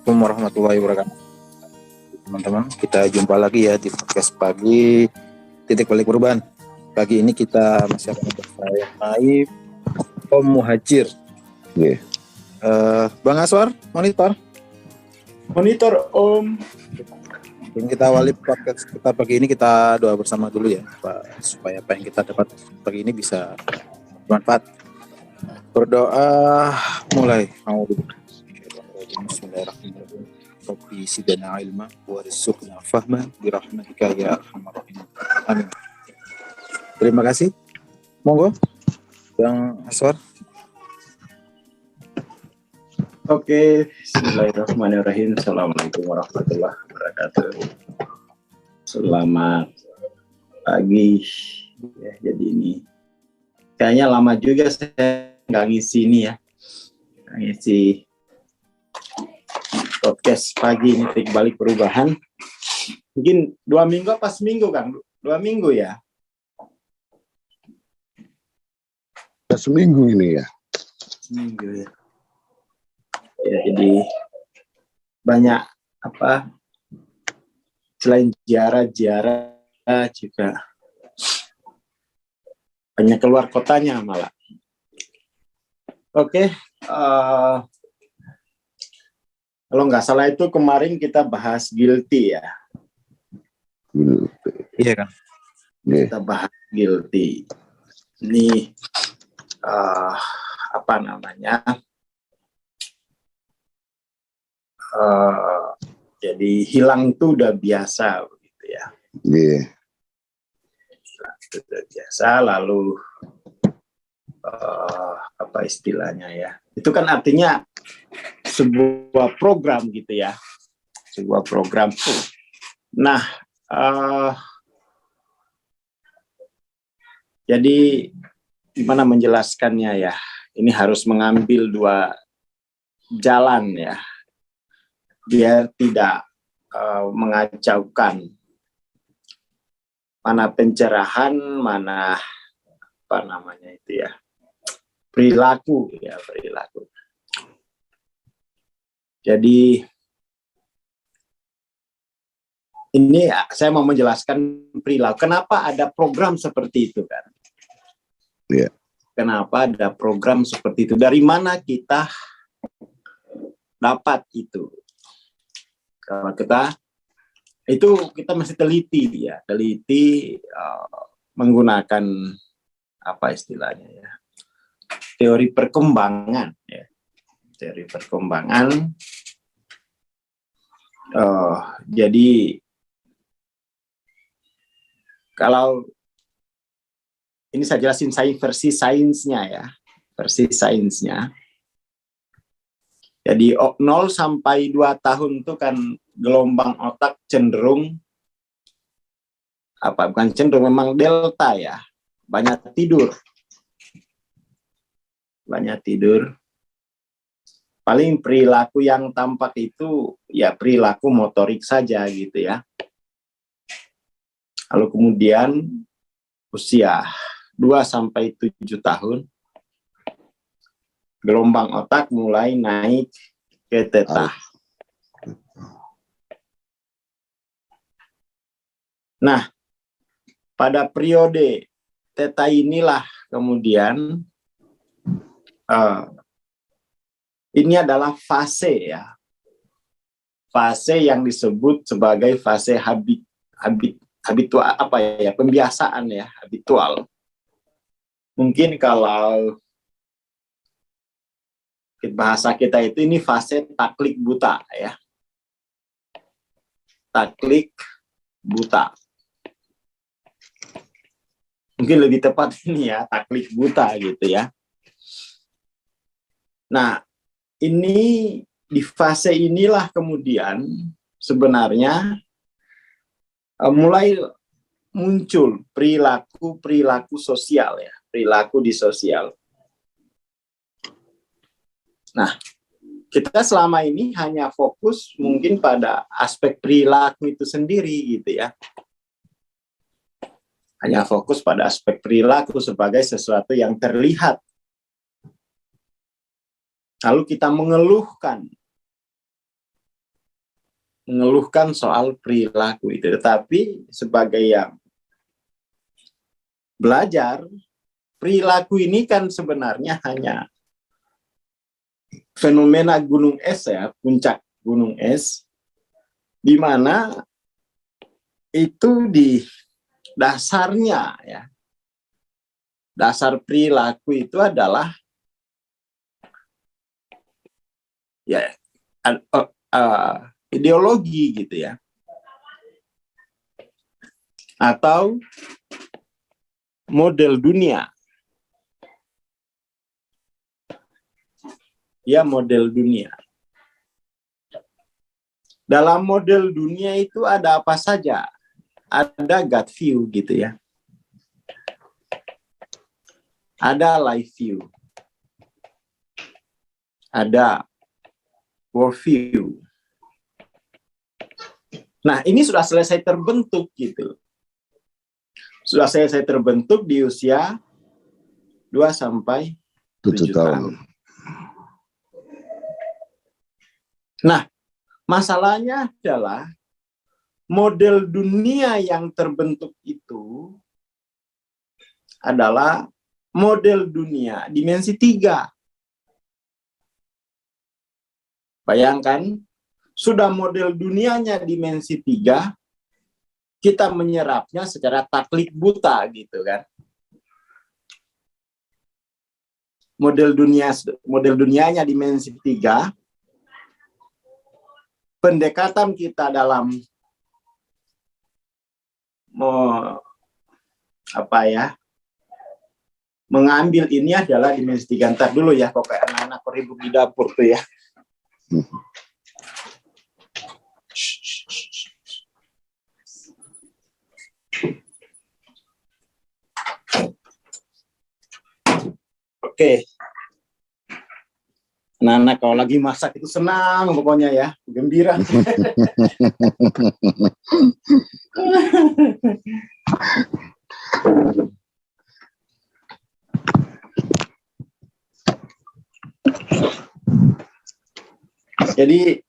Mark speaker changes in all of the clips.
Speaker 1: Assalamualaikum warahmatullahi wabarakatuh. Teman-teman, kita jumpa lagi ya di podcast pagi titik balik perubahan. Pagi ini kita masih akan bersama Naif Om Muhajir. Bang Aswar, monitor Om. Dan kita awali podcast kita pagi ini, kita doa bersama dulu ya, Pak, supaya apa yang kita dapat pagi ini bisa bermanfaat. Berdoa mulai. Bismillahirrahmanirrahim. Rabbi zidna ilma warzuqna fahma birahmatika ya arhamar rahimin. Amin. Terima kasih. Monggo, Bang Aswar.
Speaker 2: Oke, bismillahirrahmanirrahim. Assalamualaikum warahmatullahi wabarakatuh. Selamat pagi. Ya, jadi ini kayaknya lama juga saya nggak ngisi ini ya, ngisi podcast pagi ini titik balik perubahan. Mungkin 2 minggu apa seminggu, Kang? 2 minggu ya?
Speaker 3: Seminggu ini ya.
Speaker 2: Seminggu ya. Ya, jadi banyak apa? Selain ziarah juga banyak keluar kotanya malah. Oke. Kalau nggak salah itu kemarin kita bahas guilty ya.
Speaker 1: Iya kan?
Speaker 2: Kita bahas guilty. Ini apa namanya? Jadi hilang itu udah biasa begitu ya. Itu udah biasa, lalu apa istilahnya ya? Itu kan artinya sebuah program gitu ya, sebuah program. Nah, jadi gimana menjelaskannya ya? Ini harus mengambil 2 jalan ya, biar tidak mengacaukan. Mana pencerahan, mana apa namanya itu ya, perilaku ya, perilaku. Jadi ini saya mau menjelaskan perilaku. Kenapa ada program seperti itu kan?
Speaker 3: Yeah.
Speaker 2: Kenapa ada program seperti itu? Dari mana kita dapat itu? Kalau kita masih teliti ya, menggunakan apa istilahnya ya, teori perkembangan ya. Teori perkembangan. Jadi kalau ini saya jelasin versi sainsnya ya, versi sainsnya. Jadi 0 sampai 2 tahun itu kan gelombang otak cenderung bukan cenderung, memang delta ya, banyak tidur. Paling perilaku yang tampak itu ya perilaku motorik saja gitu ya. Lalu kemudian usia 2 sampai 7 tahun gelombang otak mulai naik ke theta. Nah, pada periode theta inilah kemudian ini adalah fase ya. Fase yang disebut sebagai fase habitual apa ya, pembiasaan ya, habitual. Mungkin kalau bahasa kita itu ini fase taklik buta ya. Taklik buta. Mungkin lebih tepat ini ya, taklik buta gitu ya. Nah, ini di fase inilah kemudian sebenarnya mulai muncul perilaku sosial ya, perilaku di sosial. Nah, kita selama ini hanya fokus mungkin pada aspek perilaku itu sendiri gitu ya. Hanya fokus pada aspek perilaku sebagai sesuatu yang terlihat. Lalu kita mengeluhkan mengeluhkan soal perilaku itu, tetapi sebagai yang belajar, perilaku ini kan sebenarnya hanya fenomena gunung es ya, puncak gunung es, di mana itu di dasarnya ya, dasar perilaku itu adalah ya ideologi gitu ya, atau model dunia. Ya, model dunia. Dalam model dunia itu ada apa saja? Ada gut view gitu ya. Ada live view. Ada world view. Nah, ini sudah selesai terbentuk gitu. Sudah selesai terbentuk di usia 2 sampai 7 tahun. Nah, masalahnya adalah model dunia yang terbentuk itu adalah model dunia dimensi 3. Bayangkan, sudah model dunianya dimensi 3, kita menyerapnya secara taklid buta gitu kan. Model dunianya dimensi 3, pendekatan kita dalam mengambil ini adalah dimensi 3. Ntar dulu ya, kok kayak anak-anak ribut di dapur tuh ya. Oke. Anak-anak kalau lagi masak itu senang pokoknya ya, gembira. Jadi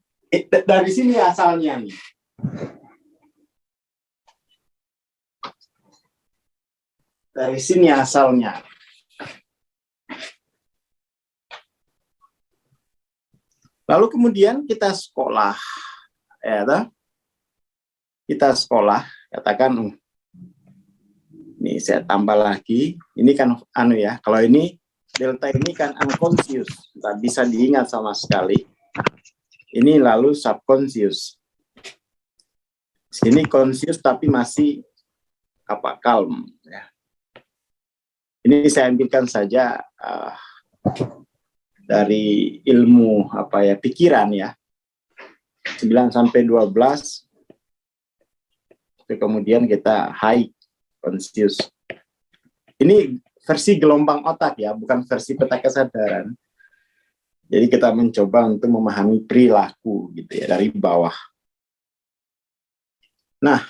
Speaker 2: dari sini asalnya nih. Dari sini asalnya. Lalu kemudian kita sekolah, ya, kita sekolah, katakan, ini saya tambah lagi, ini kan ya, kalau ini delta ini kan unconscious, nggak bisa diingat sama sekali. Ini lalu subconscious. Sini conscious tapi masih calm. Ya. Ini saya ambilkan saja dari ilmu pikiran ya. 9 sampai 12. Kemudian kita high conscious. Ini versi gelombang otak ya, bukan versi peta kesadaran. Jadi kita mencoba untuk memahami perilaku gitu ya dari bawah. Nah,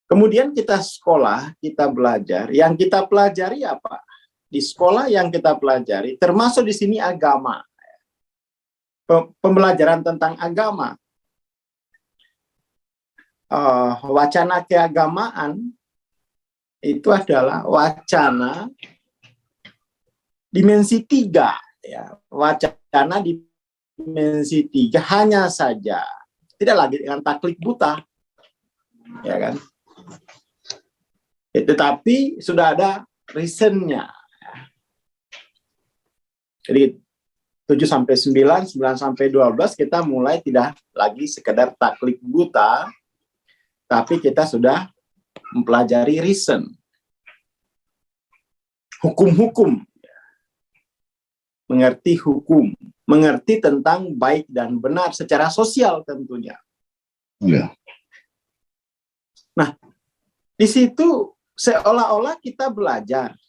Speaker 2: kemudian kita sekolah, kita belajar. Yang kita pelajari apa? Di sekolah yang kita pelajari, termasuk di sini agama. Pembelajaran tentang agama. Wacana keagamaan itu adalah wacana dimensi 3. Ya. Wacana dimensi 3 hanya saja. Tidak lagi dengan taklid buta. Ya kan? Tetapi sudah ada reasonnya. Jadi 7 sampai 9, 9 sampai 12 kita mulai tidak lagi sekedar taklid buta, tapi kita sudah mempelajari reason. Hukum-hukum. Mengerti hukum, mengerti tentang baik dan benar secara sosial tentunya.
Speaker 1: Ya.
Speaker 2: Nah, di situ seolah-olah kita belajar.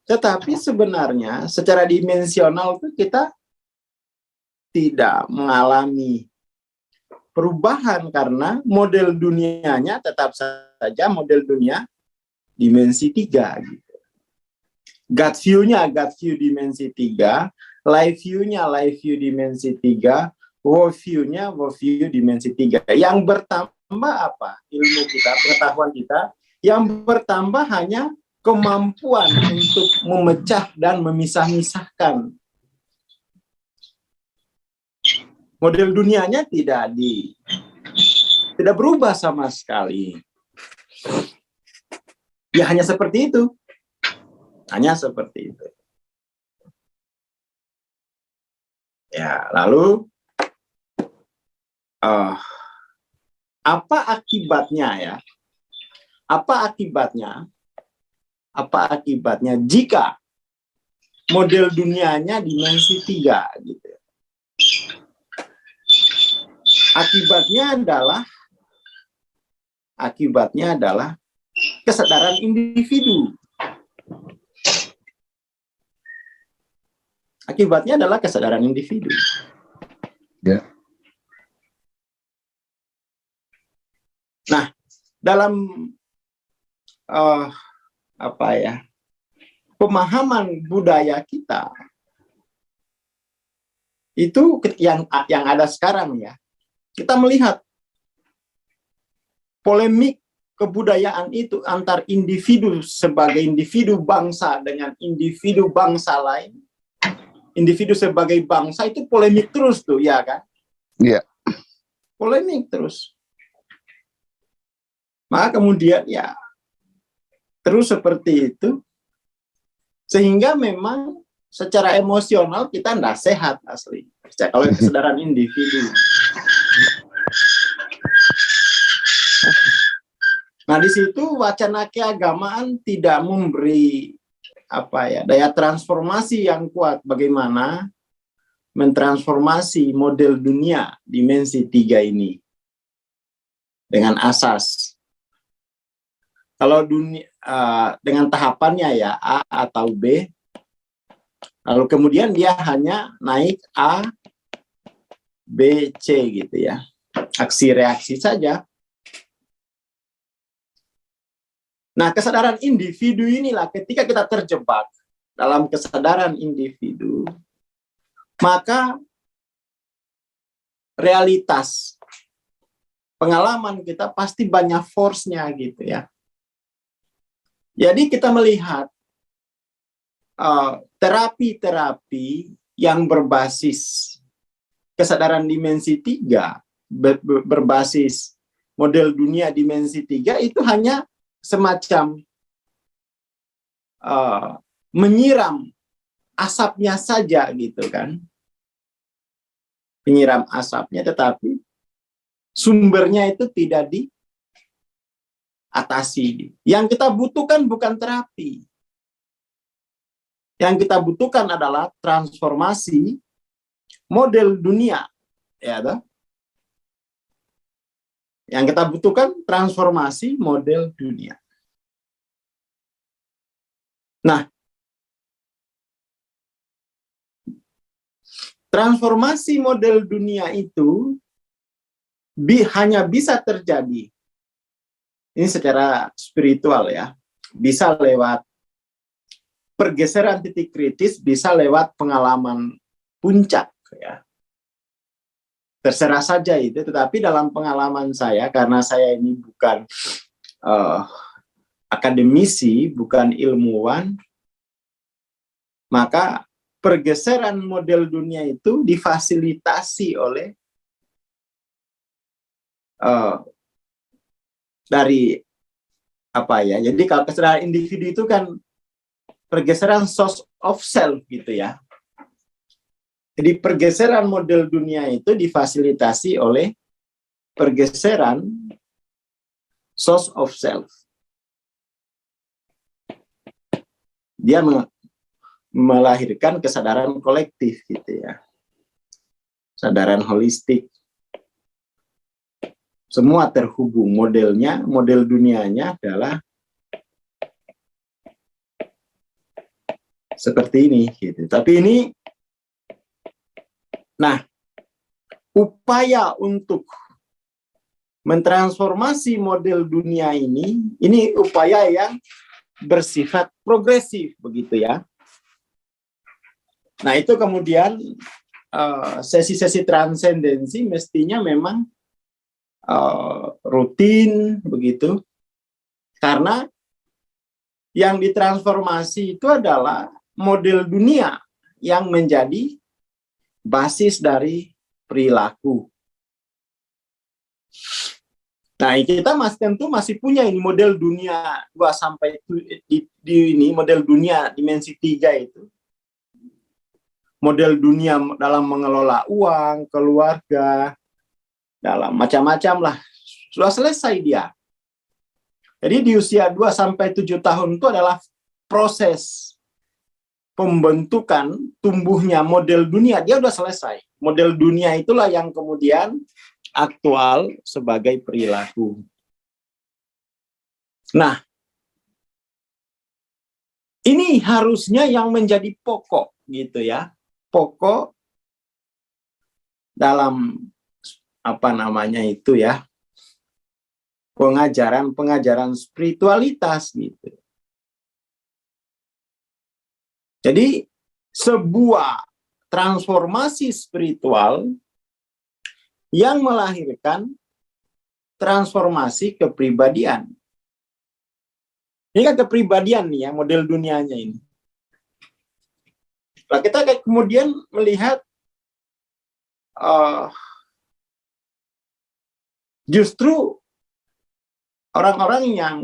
Speaker 2: Tetapi sebenarnya secara dimensional itu kita tidak mengalami perubahan karena model dunianya tetap saja model dunia dimensi 3 gitu. Gut view-nya gut view dimensi 3, live view dimensi 3, world view-nya world view dimensi 3. Yang bertambah apa? Ilmu kita, pengetahuan kita. Yang bertambah hanya kemampuan untuk memecah dan memisah-misahkan. Model dunianya tidak berubah sama sekali. Ya hanya seperti itu. Hanya seperti itu. Ya, lalu apa akibatnya ya? Apa akibatnya jika model dunianya dimensi 3 gitu. Akibatnya adalah kesadaran individu. Akibatnya adalah kesadaran individu.
Speaker 1: Ya.
Speaker 2: Nah, dalam pemahaman budaya kita itu yang ada sekarang ya, kita melihat polemik kebudayaan itu antar individu sebagai individu bangsa dengan individu bangsa lain. Individu sebagai bangsa itu polemik terus tuh, ya kan?
Speaker 1: Iya.
Speaker 2: Polemik terus. Maka kemudian ya terus seperti itu, sehingga memang secara emosional kita tidak sehat asli. Kalau kesadaran individu. Nah di situ wacana keagamaan tidak memberi daya transformasi yang kuat bagaimana mentransformasi model dunia dimensi 3 ini dengan asas. Kalau dunia dengan tahapannya ya A atau B, lalu kemudian dia hanya naik A, B, C gitu ya, aksi reaksi saja. Nah, kesadaran individu inilah ketika kita terjebak dalam kesadaran individu, maka realitas pengalaman kita pasti banyak force-nya gitu ya. Jadi kita melihat terapi-terapi yang berbasis kesadaran dimensi 3, berbasis model dunia dimensi 3 itu hanya semacam menyiram asapnya saja gitu kan. Menyiram asapnya, tetapi sumbernya itu tidak diatasi. Yang kita butuhkan bukan terapi. Yang kita butuhkan adalah transformasi model dunia. Ya, toh? Yang kita butuhkan transformasi model dunia. Nah, transformasi model dunia itu hanya bisa terjadi, ini secara spiritual ya, bisa lewat pergeseran titik kritis, bisa lewat pengalaman puncak ya. Terserah saja itu, tetapi dalam pengalaman saya, karena saya ini bukan akademisi, bukan ilmuwan, maka pergeseran model dunia itu difasilitasi oleh dari jadi kalau kesadaran individu itu kan pergeseran source of self gitu ya. Jadi pergeseran model dunia itu difasilitasi oleh pergeseran source of self. Dia melahirkan kesadaran kolektif gitu ya. Kesadaran holistik. Semua terhubung, model dunianya adalah seperti ini gitu. Tapi ini upaya untuk mentransformasi model dunia ini upaya yang bersifat progresif begitu ya. Nah, itu kemudian sesi-sesi transendensi mestinya memang rutin begitu, karena yang ditransformasi itu adalah model dunia yang menjadi basis dari perilaku. Nah, kita tentu masih punya ini model dunia 2 sampai di ini model dunia dimensi 3 itu. Model dunia dalam mengelola uang, keluarga, dalam macam-macam lah. Sudah selesai dia. Jadi di usia 2 sampai 7 tahun itu adalah proses pembentukan tumbuhnya model dunia, dia sudah selesai. Model dunia itulah yang kemudian aktual sebagai perilaku. Nah, ini harusnya yang menjadi pokok gitu ya. Pokok dalam apa namanya itu ya, pengajaran spiritualitas gitu. Jadi sebuah transformasi spiritual yang melahirkan transformasi kepribadian. Ini kan kepribadian nih ya, model dunianya ini. Nah, kita kemudian melihat justru orang-orang yang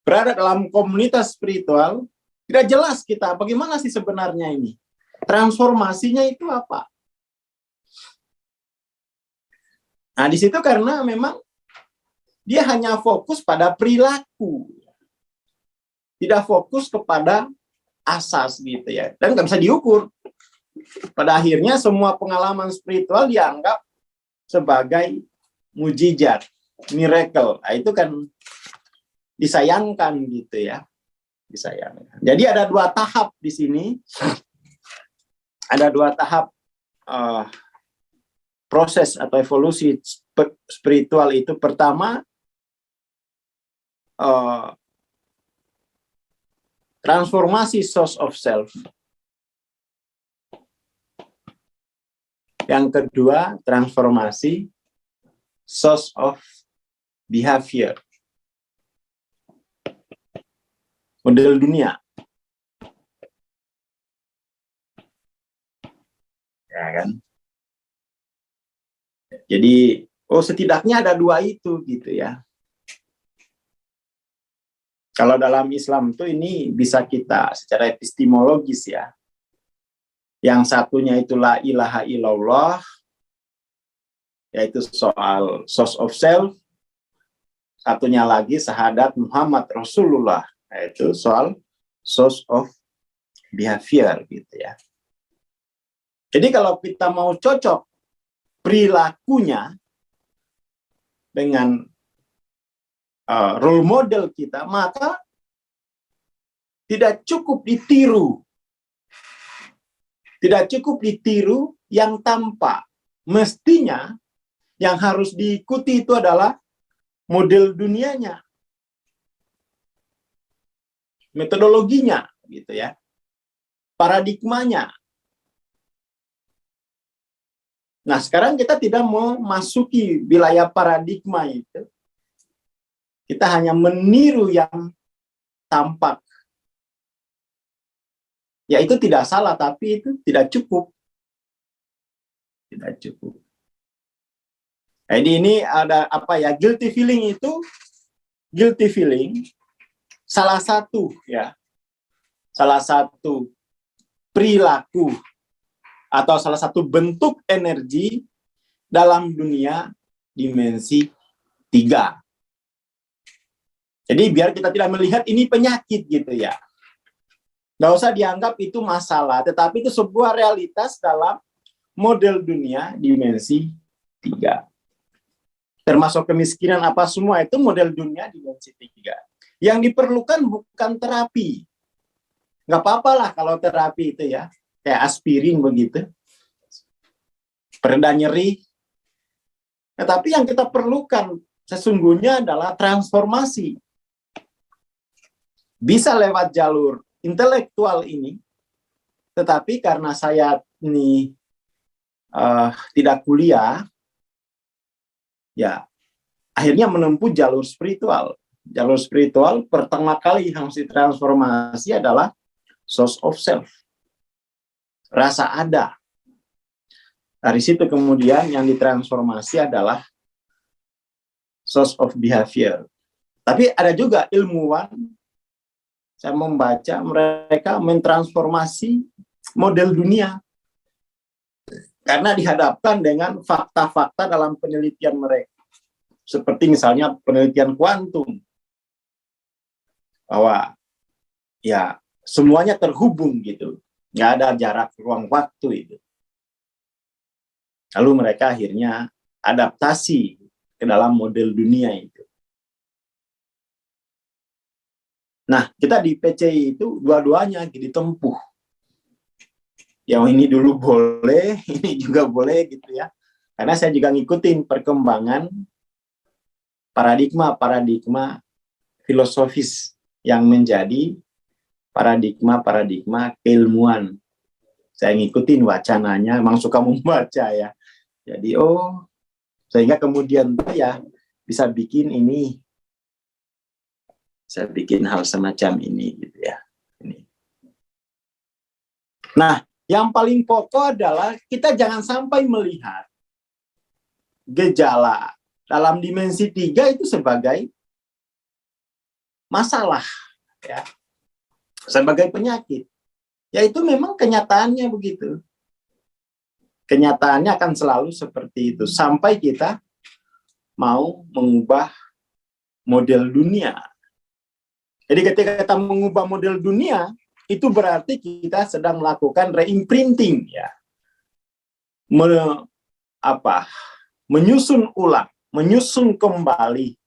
Speaker 2: berada dalam komunitas spiritual, tidak jelas kita bagaimana sih sebenarnya ini. Transformasinya itu apa? Nah, di situ karena memang dia hanya fokus pada perilaku. Tidak fokus kepada asas gitu ya. Dan nggak bisa diukur. Pada akhirnya semua pengalaman spiritual dianggap sebagai mujizat, miracle. Nah, itu kan disayangkan gitu ya. Disayangkan. Jadi ada 2 tahap di sini. Ada 2 tahap proses atau evolusi spiritual itu. Pertama, transformasi source of self. Yang kedua, transformasi source of behavior. Model dunia. Ya kan? Jadi, setidaknya ada 2 itu gitu ya. Kalau dalam Islam itu ini bisa kita secara epistemologis ya. Yang satunya itu la ilaha illallah, yaitu soal source of self. Satunya lagi syahadat Muhammad Rasulullah, yaitu soal source of behavior gitu ya. Jadi kalau kita mau cocok perilakunya dengan role model kita, maka tidak cukup ditiru. Tidak cukup ditiru yang tampak. Mestinya yang harus diikuti itu adalah model dunianya. Metodologinya gitu ya. Paradigmanya. Nah, sekarang kita tidak mau masuki wilayah paradigma itu. Kita hanya meniru yang tampak. Ya, itu tidak salah, tapi itu tidak cukup. Tidak cukup. Jadi ini ada apa ya, guilty feeling itu, guilty feeling salah satu ya, salah satu perilaku atau salah satu bentuk energi dalam dunia dimensi 3. Jadi biar kita tidak melihat ini penyakit gitu ya. Nggak usah dianggap itu masalah, tetapi itu sebuah realitas dalam model dunia dimensi 3. Termasuk kemiskinan apa semua itu model dunia dimensi 3. Yang diperlukan bukan terapi. Nggak apa-apa lah kalau terapi itu ya, kayak aspirin begitu. Pereda nyeri. Tetapi yang kita perlukan sesungguhnya adalah transformasi. Bisa lewat jalur intelektual ini, tetapi karena saya ini tidak kuliah, ya akhirnya menempuh jalur spiritual. Jalur spiritual pertama kali yang harus ditransformasi adalah source of self, rasa ada. Dari situ kemudian yang ditransformasi adalah source of behavior. Tapi ada juga ilmuwan, saya membaca mereka mentransformasi model dunia. Karena dihadapkan dengan fakta-fakta dalam penelitian mereka. Seperti misalnya penelitian kuantum. Bahwa ya semuanya terhubung gitu. Nggak ada jarak ruang waktu itu. Lalu mereka akhirnya adaptasi ke dalam model dunia itu. Nah, kita di PCI itu dua-duanya ditempuh. Yang ini dulu boleh, ini juga boleh gitu ya. Karena saya juga ngikutin perkembangan paradigma-paradigma filosofis yang menjadi paradigma-paradigma keilmuan. Saya ngikutin wacananya, memang suka membaca ya. Jadi sehingga kemudian ya bisa bikin ini, saya bikin hal semacam ini gitu ya. Ini. Nah, yang paling pokok adalah kita jangan sampai melihat gejala dalam dimensi 3 itu sebagai masalah, ya, sebagai penyakit. Ya itu memang kenyataannya begitu. Kenyataannya akan selalu seperti itu sampai kita mau mengubah model dunia. Jadi ketika kita mengubah model dunia, itu berarti kita sedang melakukan reimprinting, ya, menyusun ulang, menyusun kembali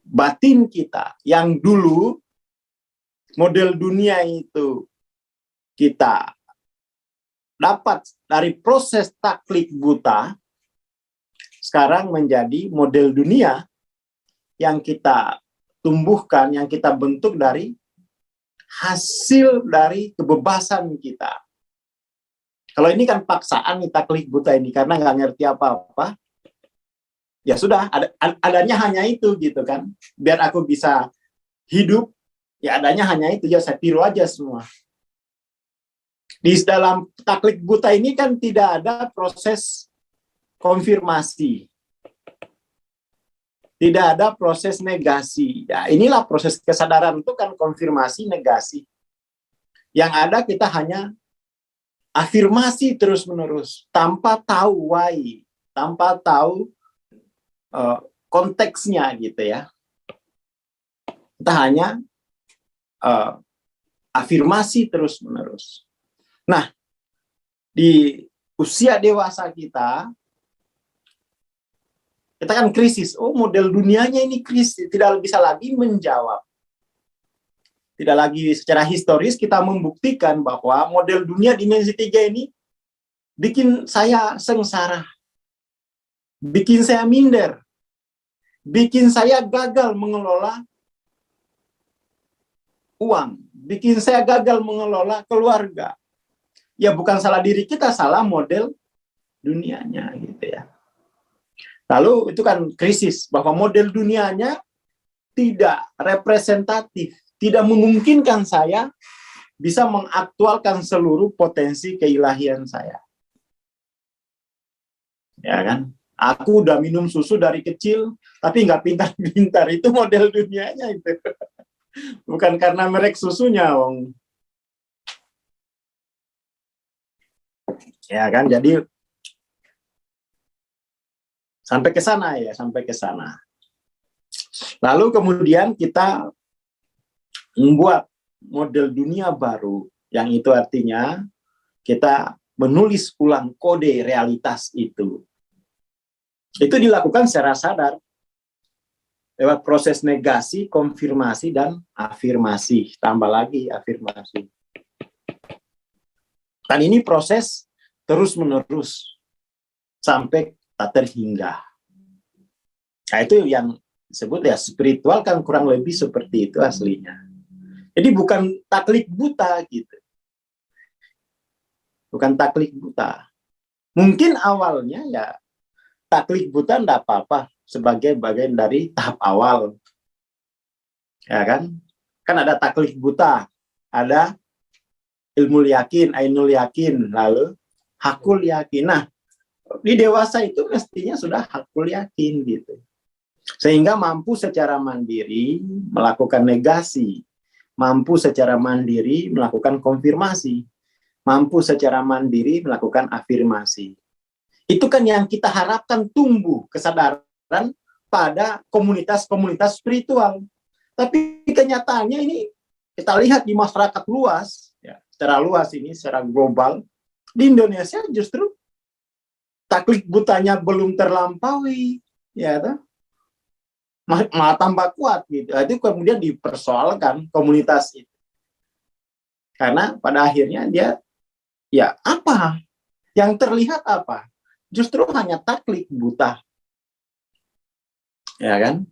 Speaker 2: batin kita yang dulu model dunia itu kita dapat dari proses taklid buta, sekarang menjadi model dunia yang kita tumbuhkan, yang kita bentuk dari hasil dari kebebasan kita. Kalau ini kan paksaan nih taklid buta ini, karena nggak ngerti apa-apa, ya sudah, adanya hanya itu gitu kan. Biar aku bisa hidup, ya adanya hanya itu, ya saya tiru aja semua. Di dalam taklid buta ini kan tidak ada proses konfirmasi. Tidak ada proses negasi. Ya, inilah proses kesadaran itu kan konfirmasi, negasi. Yang ada kita hanya afirmasi terus-menerus, tanpa tahu why, tanpa tahu konteksnya gitu ya. Kita hanya afirmasi terus-menerus. Nah, di usia dewasa kita kan krisis. Model dunianya ini krisis, tidak bisa lagi menjawab. Tidak lagi secara historis kita membuktikan bahwa model dunia dimensi 3 ini bikin saya sengsara, bikin saya minder, bikin saya gagal mengelola uang, bikin saya gagal mengelola keluarga. Ya bukan salah diri kita, salah model dunianya gitu ya. Lalu itu kan krisis, bahwa model dunianya tidak representatif, tidak memungkinkan saya bisa mengaktualkan seluruh potensi keilahian saya. Ya kan? Aku udah minum susu dari kecil, tapi nggak pintar-pintar. Itu model dunianya itu. Bukan karena merek susunya, Wong. Ya kan? Jadi sampai ke sana ya, sampai ke sana. Lalu kemudian kita membuat model dunia baru, yang itu artinya kita menulis ulang kode realitas itu. Itu dilakukan secara sadar lewat proses negasi, konfirmasi, dan afirmasi. Tambah lagi afirmasi. Dan ini proses terus-menerus sampai tak terhingga. Nah, itu yang disebut ya spiritual kan kurang lebih seperti itu aslinya. Jadi bukan taklid buta gitu. Bukan taklid buta. Mungkin awalnya ya taklid buta enggak apa-apa sebagai bagian dari tahap awal. Ya kan? Kan ada taklid buta, ada ilmu yakin, ainul yakin, lalu hakul yakin. Nah, di dewasa itu mestinya sudah hakul yakin gitu. Sehingga mampu secara mandiri melakukan negasi, mampu secara mandiri melakukan konfirmasi, mampu secara mandiri melakukan afirmasi. Itu kan yang kita harapkan tumbuh kesadaran pada komunitas-komunitas spiritual. Tapi kenyataannya ini kita lihat di masyarakat luas, ya, secara luas ini, secara global, di Indonesia justru taklid butanya belum terlampaui, ya, malah tambah kuat gitu. Itu kemudian dipersoalkan komunitas itu, karena pada akhirnya dia, ya apa yang terlihat apa? Justru hanya taklid buta, ya kan?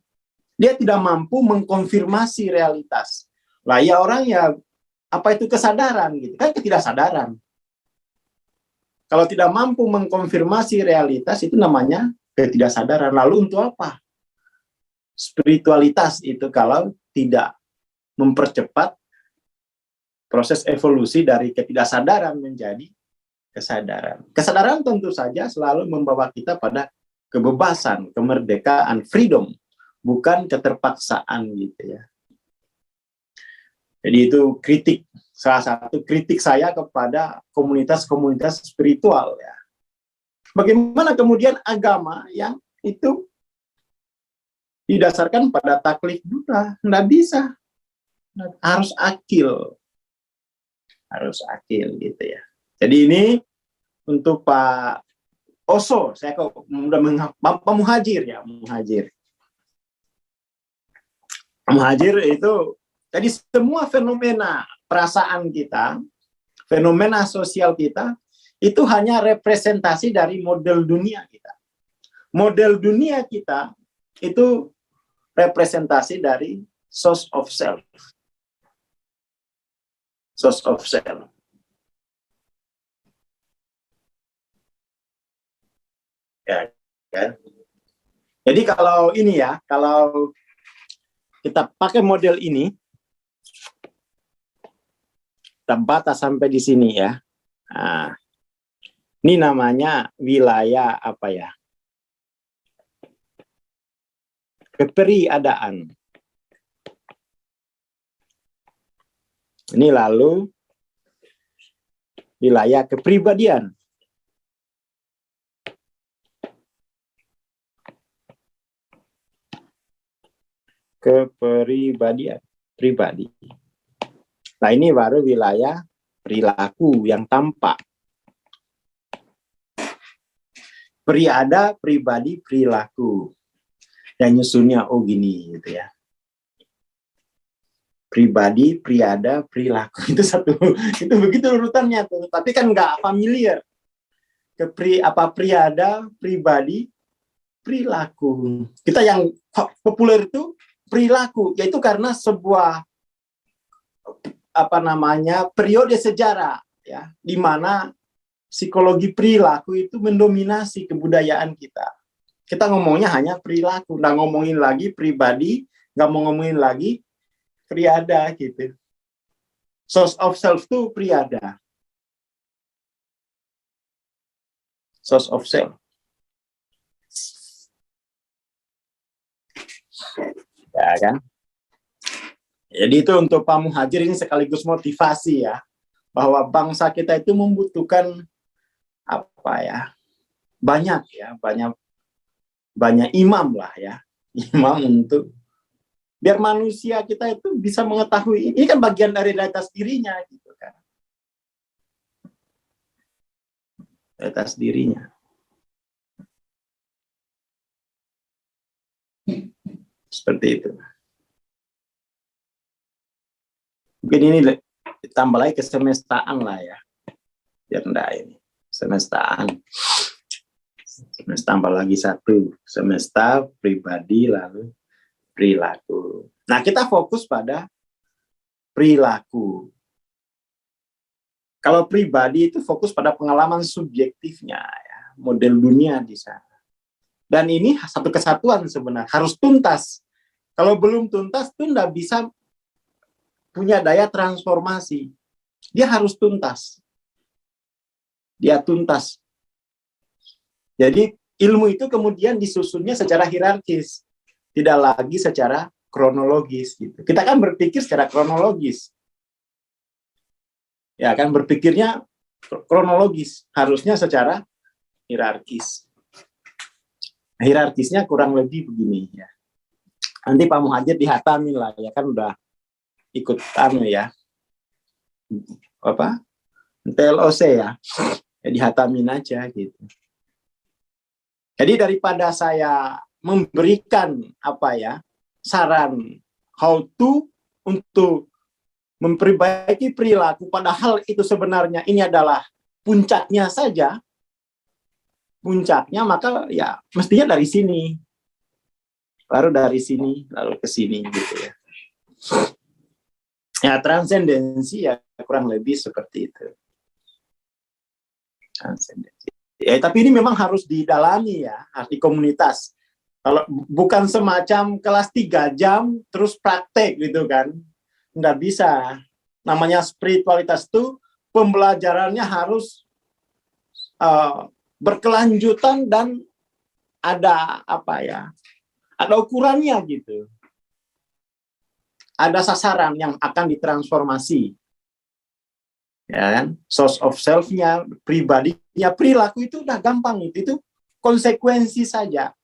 Speaker 2: Dia tidak mampu mengkonfirmasi realitas. Lah ya orang ya, apa itu kesadaran gitu? Kan ketidaksadaran. Kalau tidak mampu mengkonfirmasi realitas itu namanya ketidaksadaran. Lalu untuk apa spiritualitas itu kalau tidak mempercepat proses evolusi dari ketidaksadaran menjadi kesadaran. Kesadaran tentu saja selalu membawa kita pada kebebasan, kemerdekaan, freedom, bukan keterpaksaan gitu ya. Jadi itu kritik, salah satu kritik saya kepada komunitas-komunitas spiritual ya. Bagaimana kemudian agama yang itu didasarkan pada taklid buta? Nggak bisa. Harus akil. Harus akil gitu ya. Jadi ini untuk Pak Oso, saya kok udah Pak Muhajir ya, Muhajir. Muhajir itu, jadi semua fenomena perasaan kita, fenomena sosial kita, itu hanya representasi dari model dunia kita. Model dunia kita itu representasi dari source of self. Source of self. Ya, kan? Jadi kalau ini ya, kalau kita pakai model ini, kita batas sampai di sini ya. Nah, ini namanya wilayah apa ya? Keperiadaan. Ini lalu wilayah kepribadian. Kepribadian, pribadi. Nah, ini baru wilayah perilaku yang tampak. Priada, pribadi, perilaku. Yang nyusunnya oh gini gitu ya. Pribadi, priada, perilaku. Itu satu, itu begitu urutannya tuh. Tapi kan nggak familiar. Priada, pribadi, perilaku. Kita yang populer itu perilaku, yaitu karena sebuah periode sejarah ya, di mana psikologi perilaku itu mendominasi kebudayaan kita. Kita ngomongnya hanya perilaku, nggak ngomongin lagi pribadi, nggak mau ngomongin lagi priada gitu. Source of self itu priada. Source of self. Ya kan? Jadi itu untuk Pak Muhajir ini sekaligus motivasi ya, bahwa bangsa kita itu membutuhkan apa ya? Banyak imam lah ya. Imam untuk biar manusia kita itu bisa mengetahui ini kan bagian dari realitas dirinya gitu kan. Realitas dirinya. Seperti itu. Mungkin ini ditambah lagi kesemestaan lah ya. Biar enggak ini. Semestaan. Semesta tambah lagi satu. Semesta, pribadi, lalu perilaku. Nah, kita fokus pada perilaku. Kalau pribadi itu fokus pada pengalaman subjektifnya, ya, model dunia di sana. Dan ini satu kesatuan sebenarnya, harus tuntas. Kalau belum tuntas, itu tidak bisa punya daya transformasi. Dia harus tuntas. Dia tuntas. Jadi ilmu itu kemudian disusunnya secara hierarkis, tidak lagi secara kronologis. Gitu. Kita kan berpikir secara kronologis. Ya kan, berpikirnya kronologis, harusnya secara hierarkis. Hierarkisnya kurang lebih begini ya. Nanti Pak Muhajir dihatamin lah ya, kan udah ikut ya. Apa? TLOC ya. Ya dihatamin aja gitu. Jadi daripada saya memberikan saran how to untuk memperbaiki perilaku, padahal itu sebenarnya ini adalah puncaknya saja, maka ya mestinya dari sini, baru dari sini, lalu ke sini gitu ya. Ya transendensi ya kurang lebih seperti itu. Transendensi. Ya, tapi ini memang harus didalami ya, harus di komunitas. Kalau bukan semacam kelas 3 jam terus praktek gitu kan, nggak bisa. Namanya spiritualitas itu pembelajarannya harus berkelanjutan dan ada ada ukurannya gitu. Ada sasaran yang akan ditransformasi. Ya kan? Source of self-nya, pribadinya, perilaku itu udah gampang itu konsekuensi saja.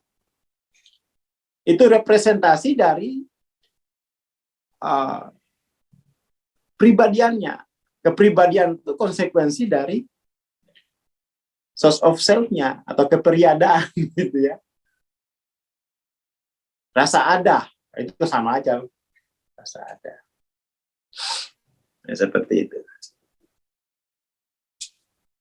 Speaker 2: Itu representasi dari pribadiannya. Kepribadian itu konsekuensi dari source of self-nya atau kepribadian gitu ya. Rasa ada, itu sama aja. Rasa ada. Ya, seperti itu.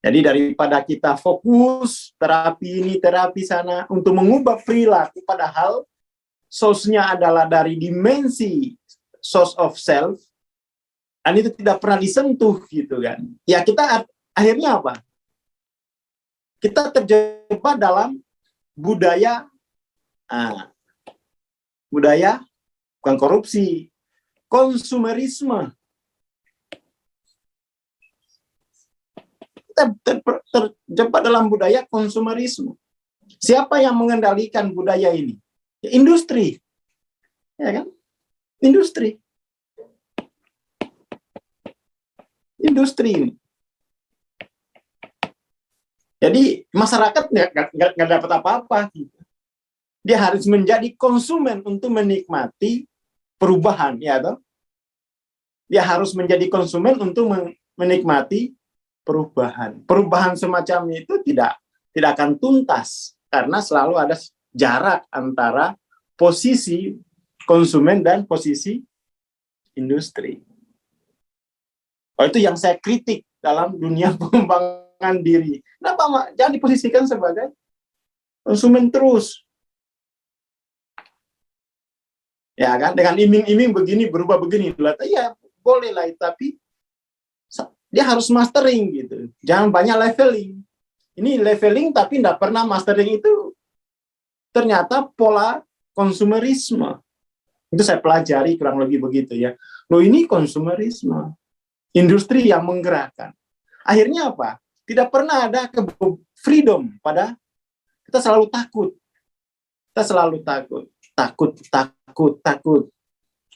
Speaker 2: Jadi daripada kita fokus terapi ini, terapi sana untuk mengubah perilaku, padahal source-nya adalah dari dimensi source of self, dan itu tidak pernah disentuh gitu kan. Ya kita akhirnya apa? Kita terjebak dalam budaya bukan korupsi, konsumerisme. Kita terjebak dalam budaya konsumerisme. Siapa yang mengendalikan budaya ini? Ya, industri. Ya kan? Industri. Industri ini. Jadi masyarakat nggak dapat apa-apa. Dia harus menjadi konsumen untuk menikmati perubahan, ya toh? Dia harus menjadi konsumen untuk menikmati perubahan. Perubahan semacam itu tidak akan tuntas karena selalu ada jarak antara posisi konsumen dan posisi industri. Oh, itu yang saya kritik dalam dunia pengembangan diri. Kenapa jangan diposisikan sebagai konsumen terus? Ya kan, dengan iming-iming begini berubah begini, ya boleh lah, tapi dia harus mastering gitu. Jangan banyak leveling. Ini leveling tapi tidak pernah mastering, itu ternyata pola konsumerisme. Itu saya pelajari kurang lebih begitu ya. Loh, ini konsumerisme. Industri yang menggerakkan. Akhirnya apa? Tidak pernah ada freedom pada kita selalu takut. Kita selalu takut.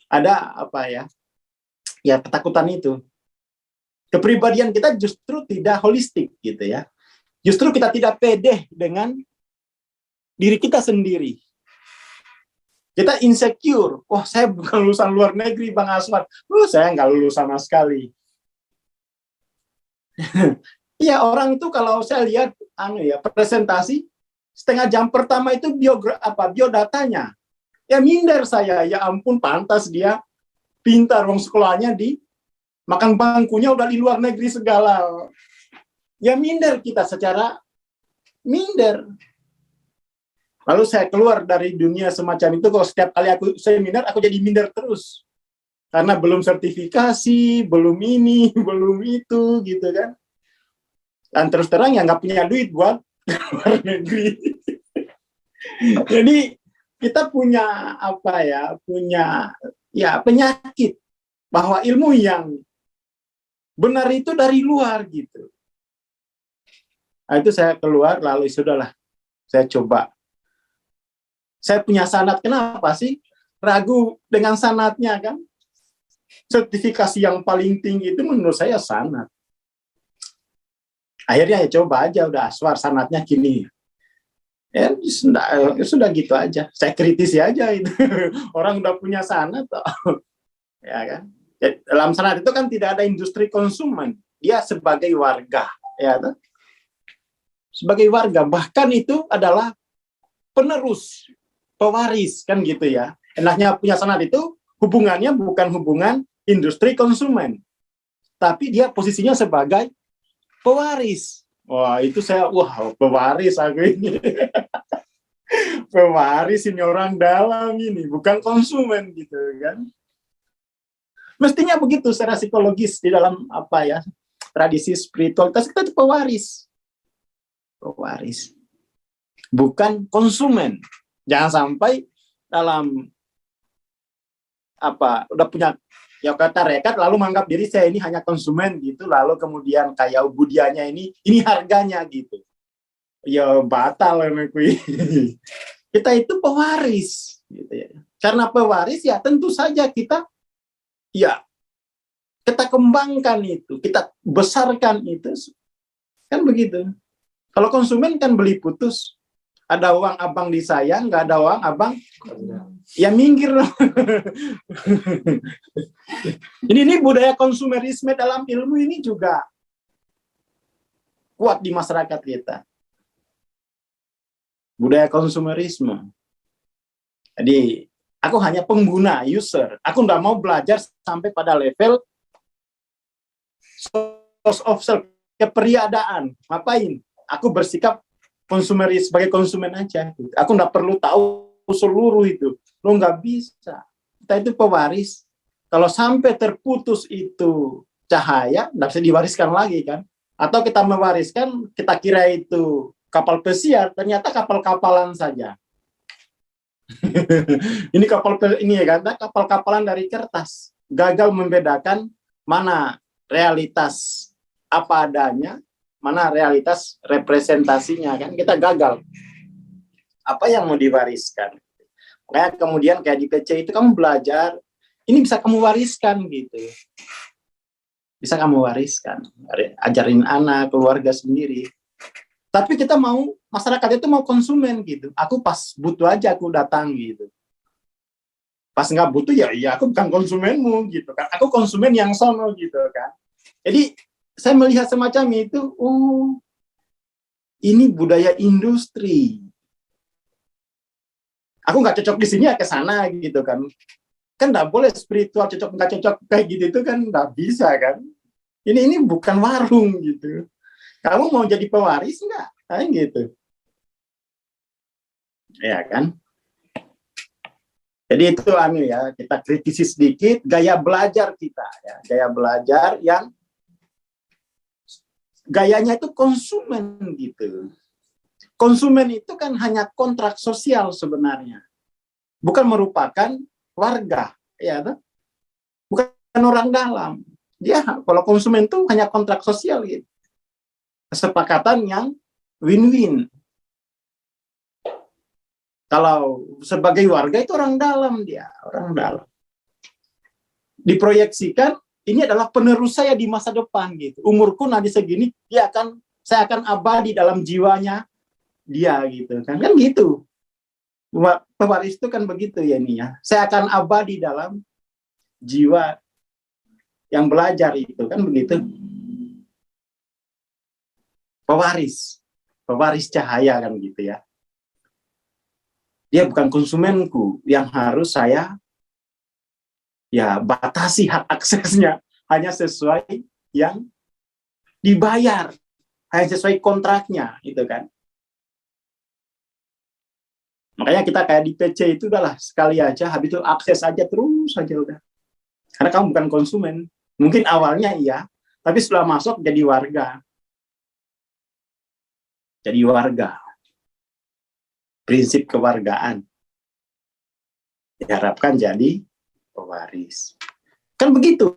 Speaker 2: Ada Ya, ketakutan itu. Kepribadian kita justru tidak holistik gitu ya. Justru kita tidak pede dengan diri kita sendiri. Kita insecure. Wah, saya bukan lulusan luar negeri, Bang Aswad. Saya nggak lulus sama sekali. Iya, orang itu kalau saya lihat presentasi setengah jam pertama itu biodatanya. Ya minder saya, ya ampun, pantas dia pintar, wong sekolahnya di makan bangkunya udah di luar negeri segala. Ya minder kita secara minder. Lalu saya keluar dari dunia semacam itu, kalau setiap kali aku seminar, aku jadi minder terus. Karena belum sertifikasi, belum ini, belum itu, gitu kan. Dan terus terang ya nggak punya duit buat luar negeri. Jadi kita punya apa ya, punya ya penyakit bahwa ilmu yang benar itu dari luar gitu. Nah, itu saya keluar, lalu sudahlah, saya coba. Saya punya sanad, kenapa sih ragu dengan sanadnya kan? Sertifikasi yang paling tinggi itu menurut saya sanad. Akhirnya ya coba aja, udah aswar sanadnya gini. Ya sudah gitu aja. Saya kritisi aja itu. Orang udah punya sanad, ya kan? Ya, dalam sanad itu kan tidak ada industri konsumen. Dia sebagai warga, ya kan? Sebagai warga, bahkan itu adalah penerus, pewaris kan gitu ya. Enaknya punya sanad itu hubungannya bukan hubungan industri konsumen, tapi dia posisinya sebagai pewaris. Wah, itu saya, wah, pewaris aku ini. Pewaris ini orang dalam ini, bukan konsumen gitu kan. Mestinya begitu secara psikologis di dalam apa ya, tradisi spiritualitas kita itu pewaris. Pewaris. Bukan konsumen. Jangan sampai dalam apa udah punya ya kata rekat lalu menganggap diri saya ini hanya konsumen gitu, lalu kemudian kayak budianya ini harganya gitu. Ya batal emangku. Kita itu pewaris gitu ya. Karena pewaris ya tentu saja kita kembangkan itu, kita besarkan itu. Kan begitu. Kalau konsumen kan beli putus. Ada uang abang disayang, nggak ada uang abang ya minggir. Ini budaya konsumerisme dalam ilmu ini juga kuat di masyarakat kita. Budaya konsumerisme. Jadi aku hanya pengguna, user. Aku nggak mau belajar sampai pada level source of self, keperiadaan. Ngapain? Aku bersikap konsumeris sebagai konsumen aja. Aku nggak perlu tahu seluruh itu. Lo nggak bisa. Kita itu pewaris. Kalau sampai terputus itu cahaya, nggak bisa diwariskan lagi kan? Atau kita mewariskan, kita kira itu kapal pesiar, ternyata kapal-kapalan saja. Ini ya kan? Kapal-kapalan dari kertas. Gagal membedakan mana realitas apa adanya, mana realitas representasinya kan, kita gagal. Apa yang mau diwariskan? Kayak kemudian kayak di PC itu kamu belajar, ini bisa kamu wariskan gitu. Bisa kamu wariskan, ajarin anak, keluarga sendiri. Tapi kita mau, masyarakat itu mau konsumen gitu. Aku pas butuh aja aku datang gitu. Pas nggak butuh ya aku bukan konsumenmu gitu kan. Aku konsumen yang sono gitu kan. Jadi saya melihat semacam itu, oh ini budaya industri. Aku nggak cocok di sini ya ke sana gitu kan. Kan nggak boleh spiritual cocok nggak cocok kayak gitu itu kan nggak bisa kan. Ini bukan warung gitu. Kamu mau jadi pewaris nggak? Kayak gitu. Ya kan. Jadi itu ya kita kritisi sedikit gaya belajar kita ya, gaya belajar yang gayanya itu konsumen gitu. Konsumen itu kan hanya kontrak sosial sebenarnya. Bukan merupakan warga, ya kan? Bukan orang dalam. Dia kalau konsumen itu hanya kontrak sosial gitu. Kesepakatan yang win-win. Kalau sebagai warga itu orang dalam dia, orang dalam. Diproyeksikan ini adalah penerus saya di masa depan gitu. Umurku nanti segini, saya akan abadi dalam jiwanya dia gitu kan. Kan gitu. Pewaris itu kan begitu ya ini ya. Saya akan abadi dalam jiwa yang belajar itu kan begitu. Pewaris cahaya kan gitu ya. Dia bukan konsumenku yang harus saya batasi hak aksesnya, hanya sesuai yang dibayar, hanya sesuai kontraknya, gitu kan. Makanya kita kayak di PC itu udahlah sekali aja, habis itu akses aja terus aja udah. Karena kamu bukan konsumen. Mungkin awalnya iya, tapi setelah masuk jadi warga. Jadi warga. Prinsip kewargaan. Diharapkan jadi pewaris. Kan begitu.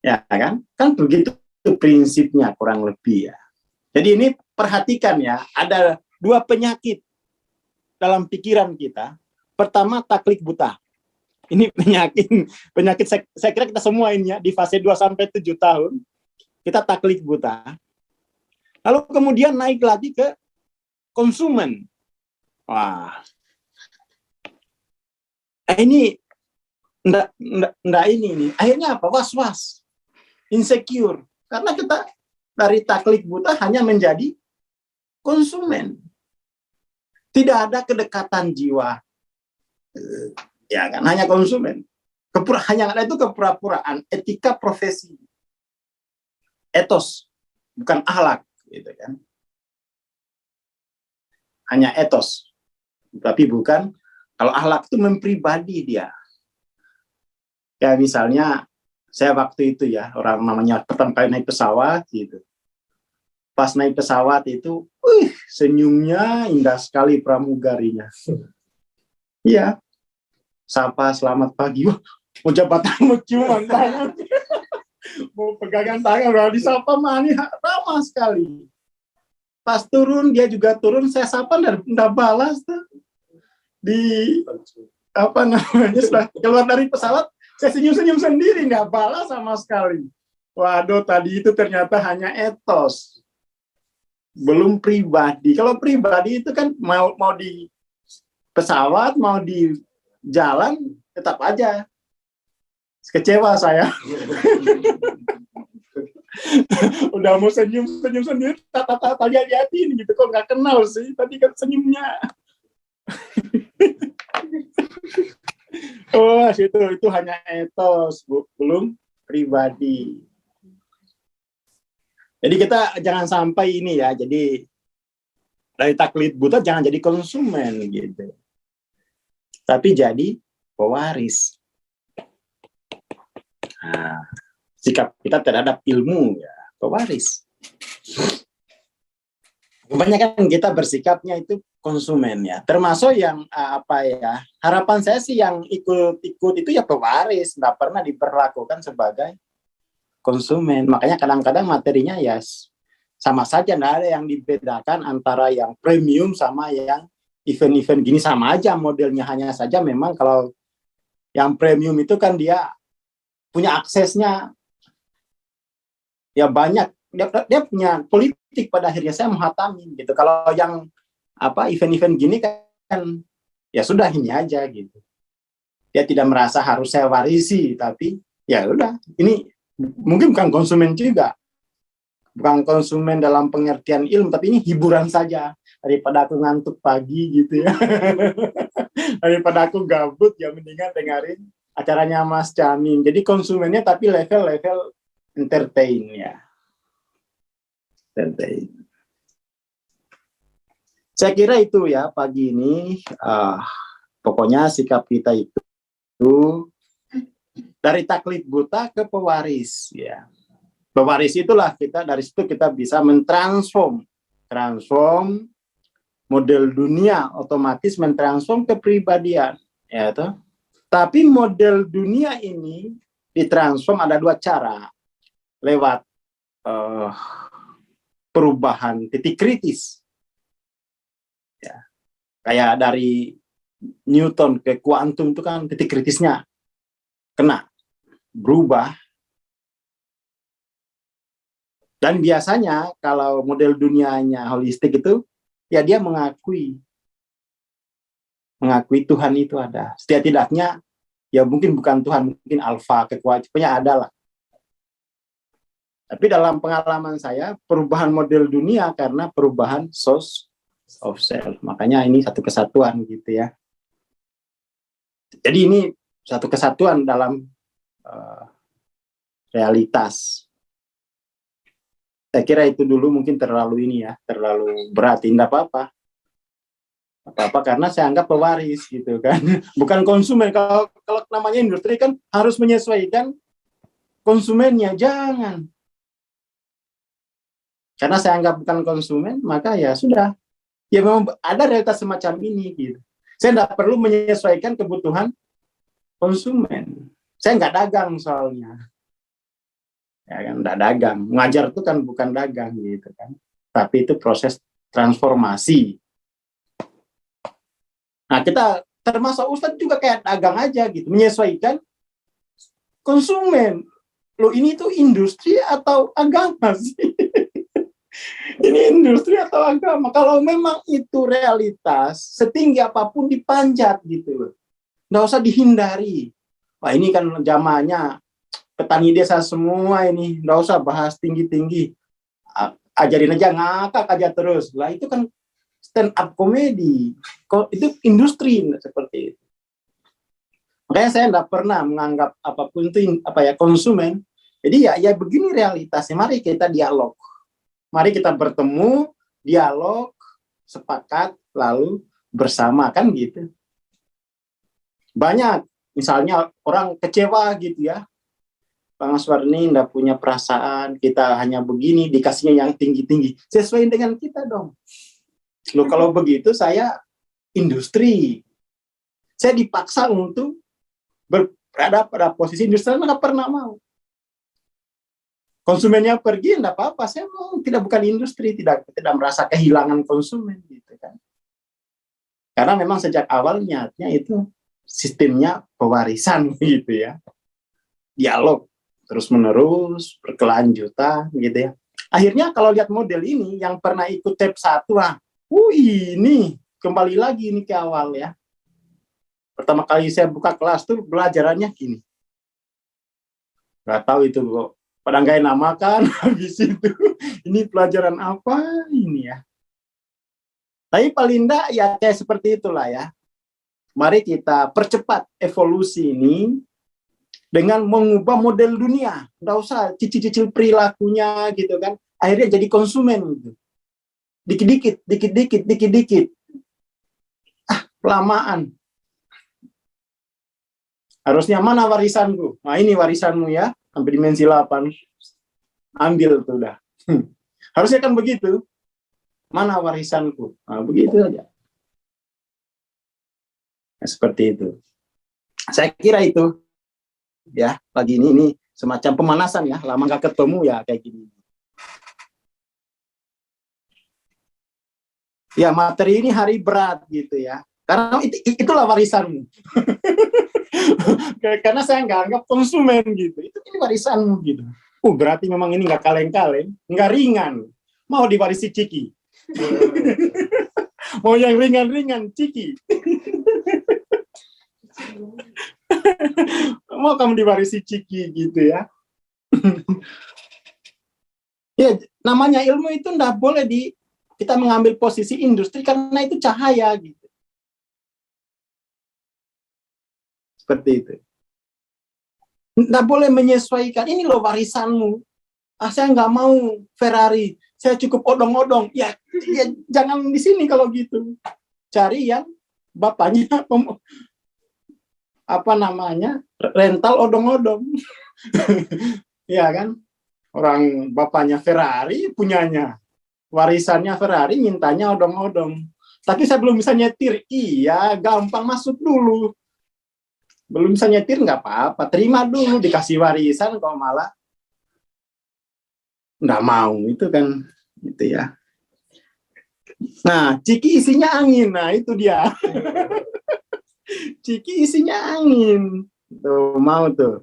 Speaker 2: Ya kan? Kan begitu prinsipnya kurang lebih ya. Jadi ini perhatikan ya, ada dua penyakit dalam pikiran kita. Pertama, taklid buta. Ini penyakit saya kira kita semua ini ya, di fase 2 sampai 7 tahun kita taklid buta. Lalu kemudian naik lagi ke konsumen. Wah. Ini enggak ini. Akhirnya apa? Was-was. Insecure. Karena kita dari taklid buta hanya menjadi konsumen. Tidak ada kedekatan jiwa. Ya kan, hanya konsumen. Hanya ada itu kepura-puraan, etika profesi. Etos, bukan akhlak, gitu kan. Hanya etos. Tapi bukan, kalau akhlak itu mempribadi dia. Ya misalnya, saya waktu itu ya, orang namanya pertama kali naik pesawat, gitu. Pas naik pesawat itu, senyumnya indah sekali pramugarinya. Iya. Sapa selamat pagi. Wah, mau jabatan, mau ciuman tangan. Mau pegangan tangan, kalau disapa mani ramah sekali. Pas turun, dia juga turun, saya sapa dan enggak balas tuh. Di apa namanya, setelah keluar dari pesawat, saya senyum-senyum sendiri, enggak balas sama sekali. Waduh, tadi itu ternyata hanya etos. Belum pribadi. Kalau pribadi itu kan mau di pesawat, mau di jalan, tetap aja kecewa saya. Udah mau senyum sendiri, tata lihatin gitu, kok nggak kenal sih tadi kan senyumnya. Oh, itu hanya etos, belum pribadi. Jadi kita jangan sampai ini ya, jadi dari taklid buta jangan jadi konsumen gitu. Tapi jadi pewaris. Nah, sikap kita terhadap ilmu ya, pewaris. Kebanyakan kita bersikapnya itu konsumen ya, termasuk yang apa ya, harapan saya sih yang ikut itu ya pewaris, nggak pernah diperlakukan sebagai konsumen. Makanya kadang-kadang materinya ya sama saja, nggak ada yang dibedakan antara yang premium sama yang event-event gini, sama aja modelnya, hanya saja memang kalau yang premium itu kan dia punya aksesnya ya banyak, dia punya politik pada akhirnya, saya menghatamin gitu. Kalau yang apa event-event gini kan ya sudah ini aja gitu, dia tidak merasa harus saya warisi, tapi ya udah, ini mungkin bukan konsumen juga, bukan konsumen dalam pengertian ilmu, tapi ini hiburan saja, daripada aku ngantuk pagi gitu ya. Daripada aku gabut ya mendingan dengerin acaranya Mas Camin. Jadi konsumennya tapi level-level entertain ya. Entertain. Saya kira itu ya pagi ini. Pokoknya sikap kita itu dari taklid buta ke pewaris ya. Pewaris itulah kita, dari situ kita bisa mentransform model dunia, otomatis mentransform kepribadian ya toh. Tapi model dunia ini ditransform ada dua cara, lewat perubahan titik kritis ya. Kayak dari Newton ke kuantum itu kan titik kritisnya kena, berubah. Dan biasanya kalau model dunianya holistik itu ya dia mengakui Tuhan itu ada. Setidak-tidaknya ya mungkin bukan Tuhan, mungkin alfa, kekuasaannya ada lah. Tapi dalam pengalaman saya, perubahan model dunia karena perubahan source of self. Makanya ini satu kesatuan gitu ya. Jadi ini satu kesatuan dalam realitas. Saya kira itu dulu, mungkin terlalu ini ya, terlalu berat, tidak apa-apa. Apa karena saya anggap pewaris gitu kan, bukan konsumen. Kalau namanya industri kan harus menyesuaikan konsumennya, jangan. Karena saya anggap bukan konsumen, maka ya sudah. Ya memang ada realitas semacam ini gitu. Saya tidak perlu menyesuaikan kebutuhan konsumen. Saya nggak dagang soalnya. Ya kan, nggak dagang. Ngajar itu kan bukan dagang gitu kan. Tapi itu proses transformasi. Nah, kita termasuk Ustadz juga kayak dagang aja gitu, menyesuaikan konsumen. Loh, ini tuh industri atau agama sih? Ini industri atau agama? Kalau memang itu realitas, setinggi apapun dipanjat gitu loh. Nggak usah dihindari. Wah, ini kan zamannya petani desa semua ini, nggak usah bahas tinggi-tinggi. Ajarin aja, ngakak aja terus. Lah itu kan stand up komedi. Itu industri seperti itu. Makanya saya nggak pernah menganggap apapun itu konsumen. Jadi ya begini realitasnya. Mari kita dialog. Mari kita bertemu, dialog, sepakat, lalu bersama kan gitu. Banyak, misalnya orang kecewa gitu ya. Bang Aswar ini nggak punya perasaan, kita hanya begini, dikasihnya yang tinggi-tinggi. Sesuai dengan kita dong. Loh, kalau begitu saya industri. Saya dipaksa untuk berada pada posisi industri, nggak pernah mau. Konsumennya pergi, enggak apa-apa. Saya mau bukan industri, tidak merasa kehilangan konsumen gitu kan. Karena memang sejak awal niatnya itu sistemnya pewarisan gitu ya. Dialog terus-menerus, berkelanjutan gitu ya. Akhirnya kalau lihat model ini yang pernah ikut TEP 1, ini kembali lagi ini ke awal ya. Pertama kali saya buka kelas tuh belajarannya gini. Nggak tahu itu kok. Pada nggak namakan, habis itu ini pelajaran apa ini ya. Tapi paling enggak ya kayak seperti itulah ya. Mari kita percepat evolusi ini dengan mengubah model dunia. Nggak usah cicil-cicil perilakunya gitu kan. Akhirnya jadi konsumen gitu. Dikit-dikit. Kelamaan. Harusnya mana warisanku? Nah ini warisanmu ya. Sampai dimensi 8, ambil tuh udah. Harusnya kan begitu. Mana warisanku? Nah, begitu aja. Nah, seperti itu. Saya kira itu, ya, pagi ini semacam pemanasan ya. Lama nggak ketemu ya kayak gini. Ya, materi ini hari berat gitu ya. Karena itulah warisanmu. Karena saya nggak anggap konsumen gitu. Ini warisanmu gitu. Berarti memang ini nggak kaleng-kaleng, nggak ringan. Mau diwarisi Ciki. Mau yang ringan-ringan, Ciki. Mau kamu diwarisi Ciki gitu ya. Ya, namanya ilmu itu nggak boleh kita mengambil posisi industri karena itu cahaya gitu. Seperti itu. Nggak boleh menyesuaikan. Ini loh warisanmu. Saya nggak mau Ferrari. Saya cukup odong-odong. Ya jangan di sini kalau gitu. Cari yang bapaknya rental odong-odong. Ya kan? Orang bapaknya Ferrari punyanya. Warisannya Ferrari, mintanya odong-odong. Tapi saya belum bisa nyetir. Iya, gampang masuk dulu. Belum bisa nyetir nggak apa-apa, terima dulu, dikasih warisan kok malah nggak mau, itu kan gitu ya. Nah, Ciki isinya angin, nah itu dia. Ciki isinya angin, tuh mau tuh.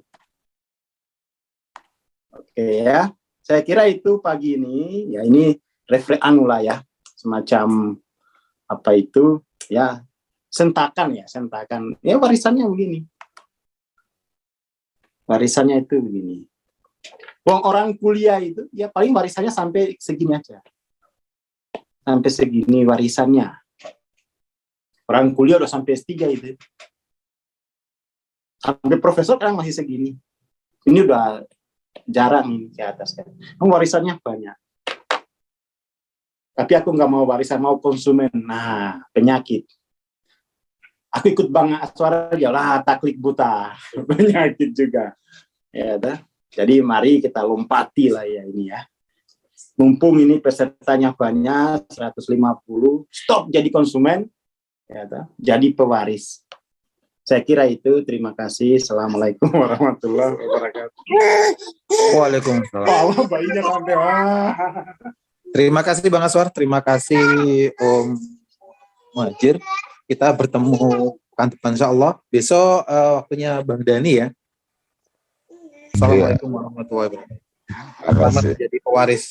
Speaker 2: Oke ya, saya kira itu pagi ini, ya ini refleks lah ya, semacam apa itu ya, sentakan, ya warisannya begini. Warisannya itu begini. Orang kuliah itu, ya paling warisannya sampai segini aja. Sampai segini warisannya. Orang kuliah udah sampai S3 itu. Sampai profesor kan masih segini. Ini udah jarang ke atas kan. Warisannya banyak. Tapi aku nggak mau warisan, mau konsumen. Nah, penyakit. Aku ikut Bang Aswar aja lah, taklid buta. Penyakit juga. Ya, dah. Jadi mari kita lompati lah ya ini ya. Mumpung ini pesertanya banyak, 150, stop jadi konsumen, ya, dah. Jadi pewaris. Saya kira itu. Terima kasih. Assalamualaikum warahmatullahi wabarakatuh.
Speaker 1: Waalaikumsalam.
Speaker 2: Allah, bayinya sampai.
Speaker 1: Terima kasih Bang Aswar, terima kasih Om Muhajir. Kita bertemu kan depan insya Allah. Besok waktunya Bang Dani ya. Assalamualaikum warahmatullahi wabarakatuh. Selamat menjadi pewaris.